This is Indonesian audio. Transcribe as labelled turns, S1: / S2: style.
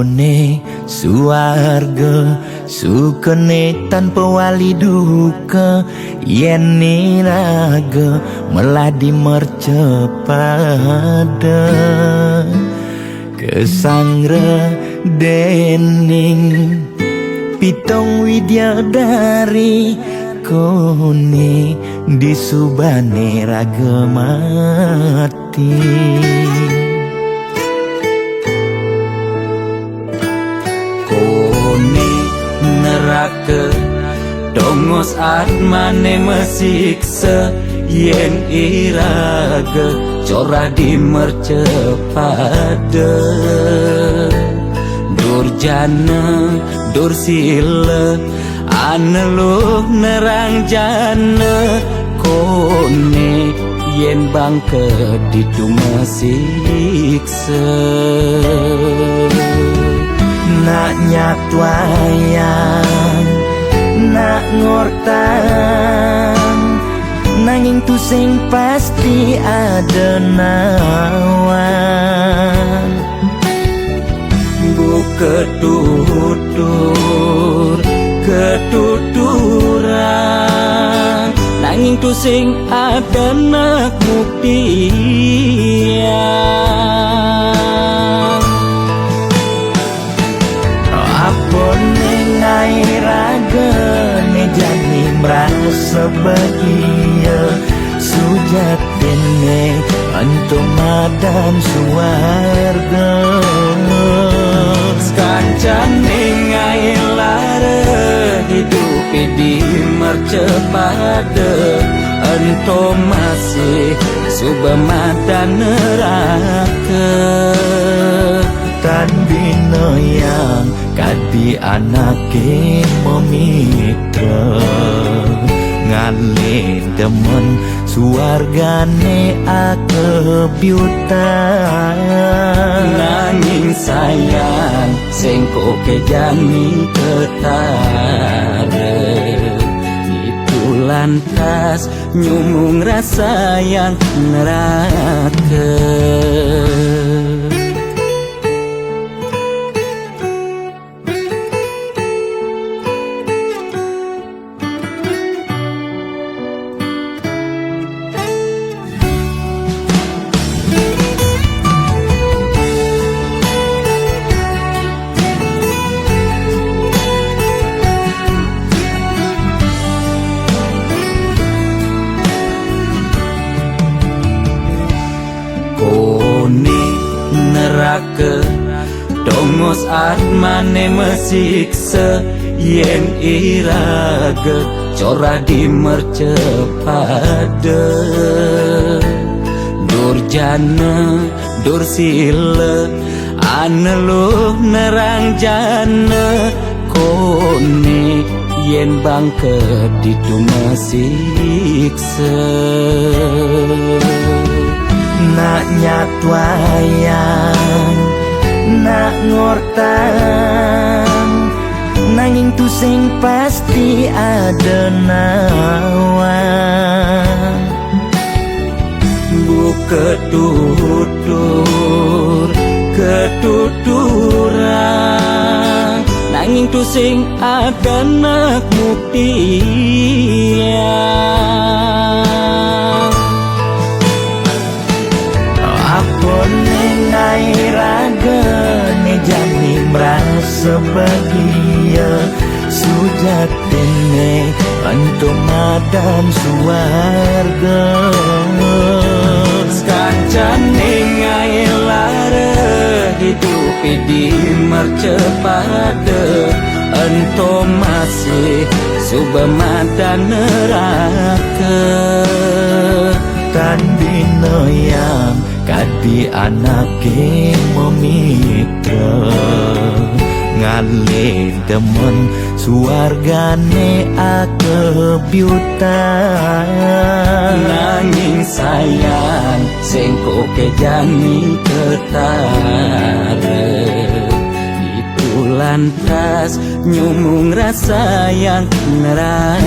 S1: Apone suarga sukene tanpa wali duka, yen niraga meladi mercepada kesangra dening pitong widyadari kone disubane raga mati. Kone neraka dongos atmane mesiksa, yen iraga corah di mercepada. Durjana dursila aneluh nerang jana, kone yen bangke ditu mesiksa. Nak nyatwayang nak ngortang, nanging tu sing pasti ada nawan. Buka tutur ketuturan, nanging tu sing ada nak buktian. Apone ngai raga ne jani merasa bahagia, sujatene antum madan suarga. Kancane ngai lara hidup di mercepada, antum masih subamadan neraka. Tan bina yang kadi anake memitra, ngale demen suargane akebyutan. Nanging sayang sengko kejani ketara, itu lantas nyumung rasa yang neraka. Kone neraka dongos atmane mesiksa, yen iraga corah di mercepada. Durjana dursila aneluh nerang jana, kone yen bangke ditu mesiksa. Nak nyatwayang nak ngortang, nanging tu sing pasti ada nawan. Buka tutur ketuturan, nanging tu sing ada nak buktian. Apone ngai raga ne jani merasa bahagia, sujatene antum madan suarga. Kancane ngai lara hidup di mercepada, antum masih subamadan neraka. Tan bina yang kadi anake memitra, ngale demen suargane akebyutan. Nanging sayang sengko kejani ketara, itu lantas nyumung rasa yang neraka.